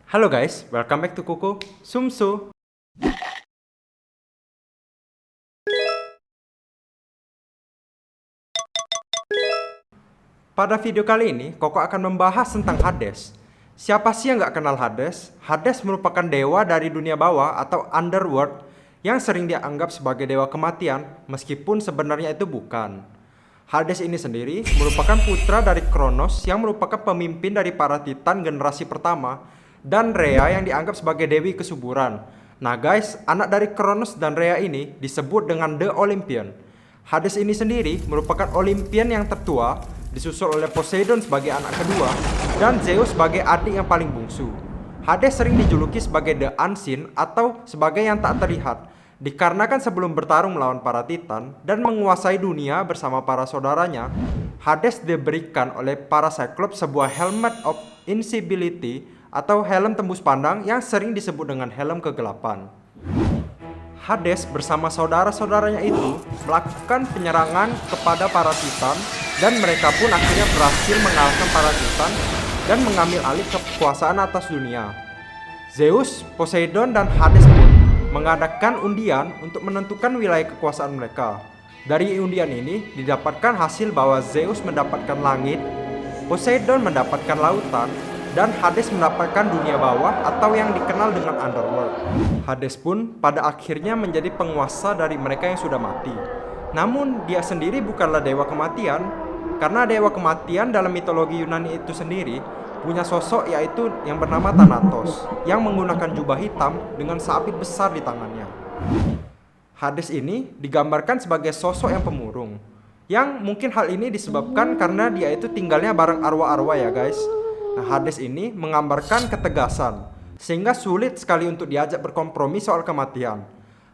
Halo guys, welcome back to Kuku Sumsu. Pada video kali ini, Koko akan membahas tentang Hades. Siapa sih yang nggak kenal Hades? Hades merupakan dewa dari dunia bawah atau underworld yang sering dianggap sebagai dewa kematian, meskipun sebenarnya itu bukan. Hades ini sendiri merupakan putra dari Kronos yang merupakan pemimpin dari para Titan generasi pertama, dan Rhea yang dianggap sebagai dewi kesuburan. Nah guys, anak dari Kronos dan Rhea ini disebut dengan The Olympian. Hades ini sendiri merupakan Olympian yang tertua, disusul oleh Poseidon sebagai anak kedua, dan Zeus sebagai adik yang paling bungsu. Hades sering dijuluki sebagai The Unseen atau sebagai yang tak terlihat, dikarenakan sebelum bertarung melawan para Titan dan menguasai dunia bersama para saudaranya, Hades diberikan oleh para Cyclops sebuah helmet of invisibility atau helm tembus pandang yang sering disebut dengan helm kegelapan. Hades bersama saudara-saudaranya itu melakukan penyerangan kepada para Titan, dan mereka pun akhirnya berhasil mengalahkan para Titan dan mengambil alih kekuasaan atas dunia. Zeus, Poseidon, dan Hades pun mengadakan undian untuk menentukan wilayah kekuasaan mereka. Dari undian ini didapatkan hasil bahwa Zeus mendapatkan langit, Poseidon mendapatkan lautan, dan Hades mendapatkan dunia bawah atau yang dikenal dengan underworld. Hades pun pada akhirnya menjadi penguasa dari mereka yang sudah mati. Namun dia sendiri bukanlah dewa kematian, karena dewa kematian dalam mitologi Yunani itu sendiri punya sosok yaitu yang bernama Thanatos, yang menggunakan jubah hitam dengan sabit besar di tangannya. Hades ini digambarkan sebagai sosok yang pemurung, yang mungkin hal ini disebabkan karena dia itu tinggalnya bareng arwah-arwah ya guys. Nah, Hades ini menggambarkan ketegasan, sehingga sulit sekali untuk diajak berkompromi soal kematian.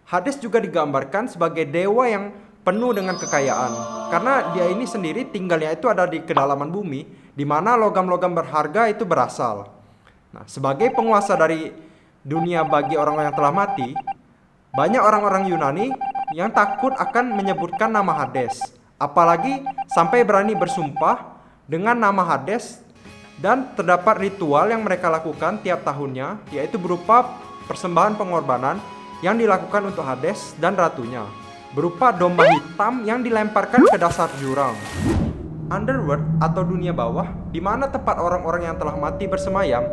Hades juga digambarkan sebagai dewa yang penuh dengan kekayaan, karena dia ini sendiri tinggalnya itu ada di kedalaman bumi, di mana logam-logam berharga itu berasal. Nah, sebagai penguasa dari dunia bagi orang-orang yang telah mati, banyak orang-orang Yunani yang takut akan menyebutkan nama Hades, apalagi sampai berani bersumpah dengan nama Hades. Dan terdapat ritual yang mereka lakukan tiap tahunnya, yaitu berupa persembahan pengorbanan yang dilakukan untuk Hades dan ratunya, berupa domba hitam yang dilemparkan ke dasar jurang. Underworld atau dunia bawah, di mana tempat orang-orang yang telah mati bersemayam,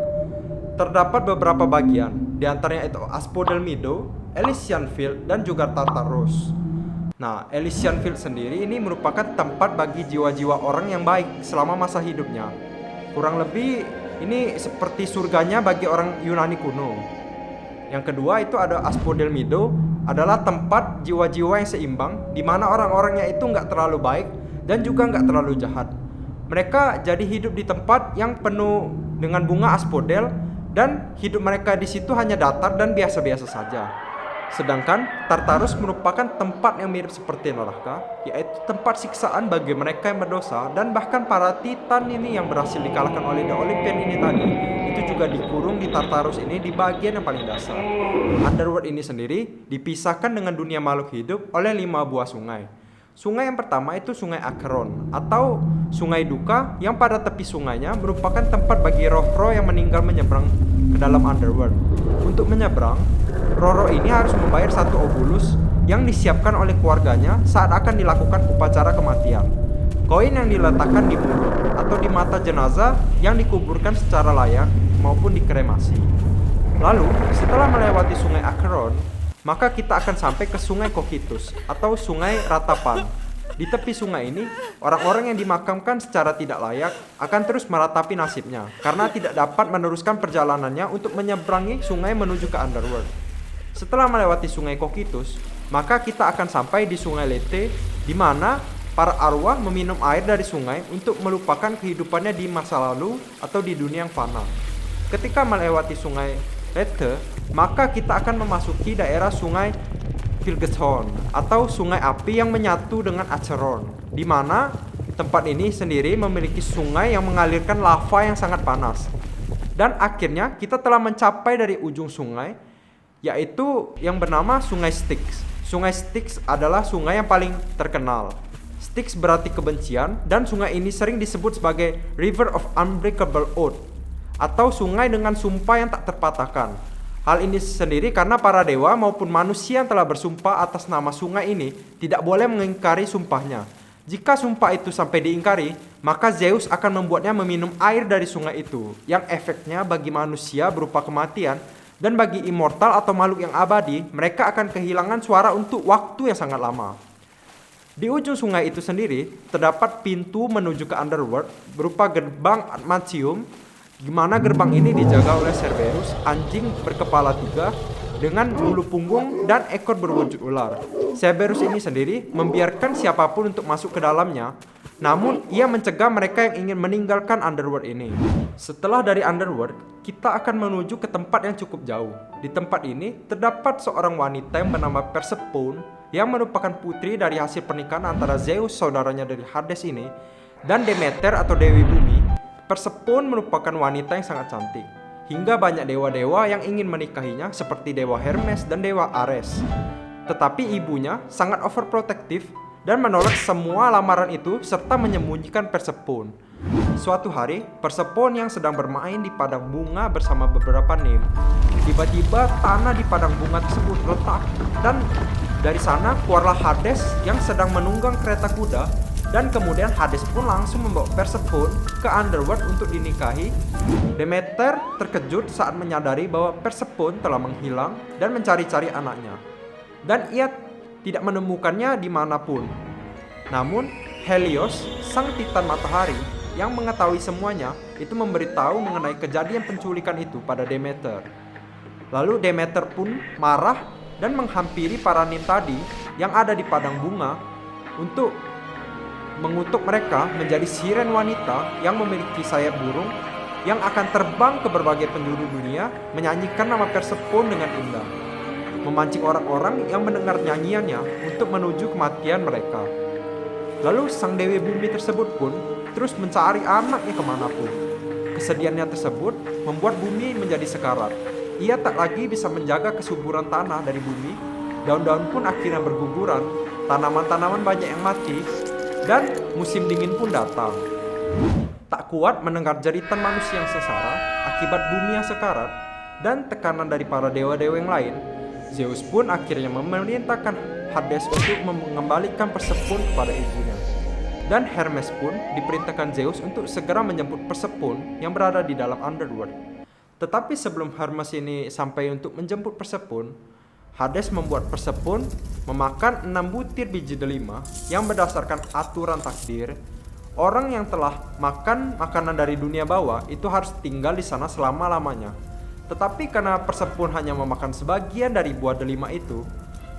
terdapat beberapa bagian, di antaranya itu Asphodel Meadow, Elysian Field, dan juga Tartarus. Nah, Elysian Field sendiri ini merupakan tempat bagi jiwa-jiwa orang yang baik selama masa hidupnya. Kurang lebih ini seperti surganya bagi orang Yunani kuno. Yang kedua itu ada Asphodel Meadow, adalah tempat jiwa-jiwa yang seimbang, di mana orang-orangnya itu nggak terlalu baik dan juga nggak terlalu jahat. Mereka jadi hidup di tempat yang penuh dengan bunga asphodel, dan hidup mereka di situ hanya datar dan biasa-biasa saja. Sedangkan Tartarus merupakan tempat yang mirip seperti neraka, yaitu tempat siksaan bagi mereka yang berdosa, dan bahkan para Titan ini yang berhasil dikalahkan oleh The Olympian ini tadi, itu juga dikurung di Tartarus ini di bagian yang paling dasar. Underworld ini sendiri dipisahkan dengan dunia makhluk hidup oleh 5 buah sungai. Sungai yang pertama itu Sungai Acheron atau Sungai Duka, yang pada tepi sungainya merupakan tempat bagi roh-roh yang meninggal menyeberang ke dalam Underworld. Untuk menyeberang, roh-roh ini harus membayar 1 obulus yang disiapkan oleh keluarganya saat akan dilakukan upacara kematian. Koin yang diletakkan di mulut atau di mata jenazah yang dikuburkan secara layak maupun dikremasi. Lalu, setelah melewati Sungai Acheron, maka kita akan sampai ke Sungai Cocytus atau Sungai Ratapan. Di tepi sungai ini, orang-orang yang dimakamkan secara tidak layak akan terus meratapi nasibnya karena tidak dapat meneruskan perjalanannya untuk menyeberangi sungai menuju ke Underworld. Setelah melewati Sungai Cocytus, maka kita akan sampai di Sungai Lethe, di mana para arwah meminum air dari sungai untuk melupakan kehidupannya di masa lalu atau di dunia yang fana. Ketika melewati Sungai Lethe, maka kita akan memasuki daerah Sungai Filgeshorn atau sungai api yang menyatu dengan Acheron, di mana tempat ini sendiri memiliki sungai yang mengalirkan lava yang sangat panas. Dan akhirnya kita telah mencapai dari ujung sungai, yaitu yang bernama Sungai Styx. Sungai Styx adalah sungai yang paling terkenal. Styx berarti kebencian, dan sungai ini sering disebut sebagai River of Unbreakable Oath atau sungai dengan sumpah yang tak terpatahkan. Hal ini sendiri karena para dewa maupun manusia yang telah bersumpah atas nama sungai ini tidak boleh mengingkari sumpahnya. Jika sumpah itu sampai diingkari, maka Zeus akan membuatnya meminum air dari sungai itu, yang efeknya bagi manusia berupa kematian, dan bagi immortal atau makhluk yang abadi, mereka akan kehilangan suara untuk waktu yang sangat lama. Di ujung sungai itu sendiri, terdapat pintu menuju ke underworld berupa gerbang adamantium, di mana gerbang ini dijaga oleh Cerberus, anjing berkepala 3, dengan bulu punggung dan ekor berwujud ular. Cerberus ini sendiri membiarkan siapapun untuk masuk ke dalamnya, namun ia mencegah mereka yang ingin meninggalkan underworld ini. Setelah dari underworld, kita akan menuju ke tempat yang cukup jauh. Di tempat ini terdapat seorang wanita yang bernama Persephone yang merupakan putri dari hasil pernikahan antara Zeus, saudaranya dari Hades ini, dan Demeter atau Dewi Bumi. Persephone merupakan wanita yang sangat cantik, hingga banyak dewa-dewa yang ingin menikahinya seperti Dewa Hermes dan Dewa Ares. Tetapi ibunya sangat overprotective dan menolak semua lamaran itu serta menyembunyikan Persephone. Suatu hari, Persephone yang sedang bermain di padang bunga bersama beberapa nymph, tiba-tiba tanah di padang bunga tersebut retak dan dari sana keluarlah Hades yang sedang menunggang kereta kuda. Dan kemudian Hades pun langsung membawa Persephone ke underworld untuk dinikahi. Demeter terkejut saat menyadari bahwa Persephone telah menghilang dan mencari-cari anaknya. Dan ia tidak menemukannya dimanapun. Namun Helios, sang titan matahari yang mengetahui semuanya, itu memberitahu mengenai kejadian penculikan itu pada Demeter. Lalu Demeter pun marah dan menghampiri para nymph tadi yang ada di padang bunga untuk mengutuk mereka menjadi siren wanita yang memiliki sayap burung yang akan terbang ke berbagai penjuru dunia menyanyikan nama Persephone dengan indah, memancing orang-orang yang mendengar nyanyiannya untuk menuju kematian mereka. Lalu sang Dewi Bumi tersebut pun terus mencari anaknya kemanapun. Kesedihannya tersebut membuat bumi menjadi sekarat. Ia tak lagi bisa menjaga kesuburan tanah dari bumi, daun-daun pun akhirnya berguguran, tanaman-tanaman banyak yang mati, dan musim dingin pun datang. Tak kuat mendengar jeritan manusia yang sengsara akibat bumi yang sekarat dan tekanan dari para dewa-dewa yang lain, Zeus pun akhirnya memerintahkan Hades untuk mengembalikan Persephone kepada ibunya. Dan Hermes pun diperintahkan Zeus untuk segera menjemput Persephone yang berada di dalam underworld. Tetapi sebelum Hermes ini sampai untuk menjemput Persephone, Hades membuat Persephone memakan 6 butir biji delima yang berdasarkan aturan takdir, orang yang telah makan makanan dari dunia bawah itu harus tinggal di sana selama-lamanya. Tetapi karena Persephone hanya memakan sebagian dari buah delima itu,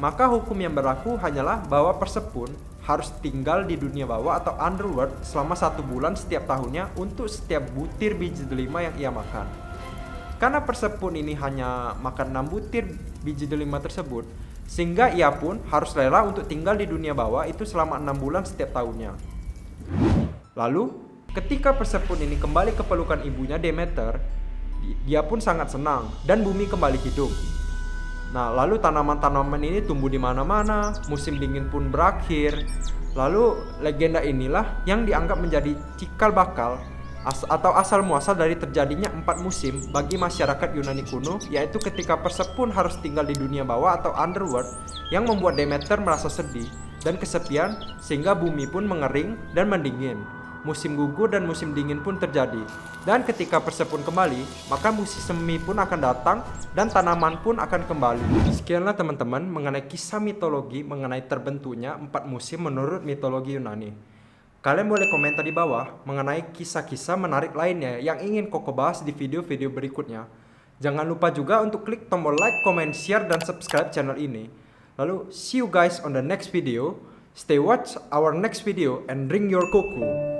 maka hukum yang berlaku hanyalah bahwa Persephone harus tinggal di dunia bawah atau underworld selama 1 bulan setiap tahunnya untuk setiap butir biji delima yang ia makan. Karena Persephone ini hanya makan 6 butir biji delima tersebut, sehingga ia pun harus rela untuk tinggal di dunia bawah itu selama 6 bulan setiap tahunnya. Lalu, ketika Persephone ini kembali ke pelukan ibunya Demeter, dia pun sangat senang dan bumi kembali hidup. Nah, lalu tanaman-tanaman ini tumbuh di mana-mana, musim dingin pun berakhir. Lalu, legenda inilah yang dianggap menjadi cikal bakal atau asal muasal dari terjadinya 4 musim bagi masyarakat Yunani kuno, yaitu ketika Persephone harus tinggal di dunia bawah atau underworld yang membuat Demeter merasa sedih dan kesepian sehingga bumi pun mengering dan mendingin. Musim gugur dan musim dingin pun terjadi. Dan ketika Persephone kembali, maka musim semi pun akan datang dan tanaman pun akan kembali. Sekianlah teman-teman mengenai kisah mitologi mengenai terbentuknya 4 musim menurut mitologi Yunani. Kalian boleh komentar di bawah mengenai kisah-kisah menarik lainnya yang ingin Koko bahas di video-video berikutnya. Jangan lupa juga untuk klik tombol like, comment, share, dan subscribe channel ini. Lalu, see you guys on the next video. Stay watch our next video and drink your cocoa.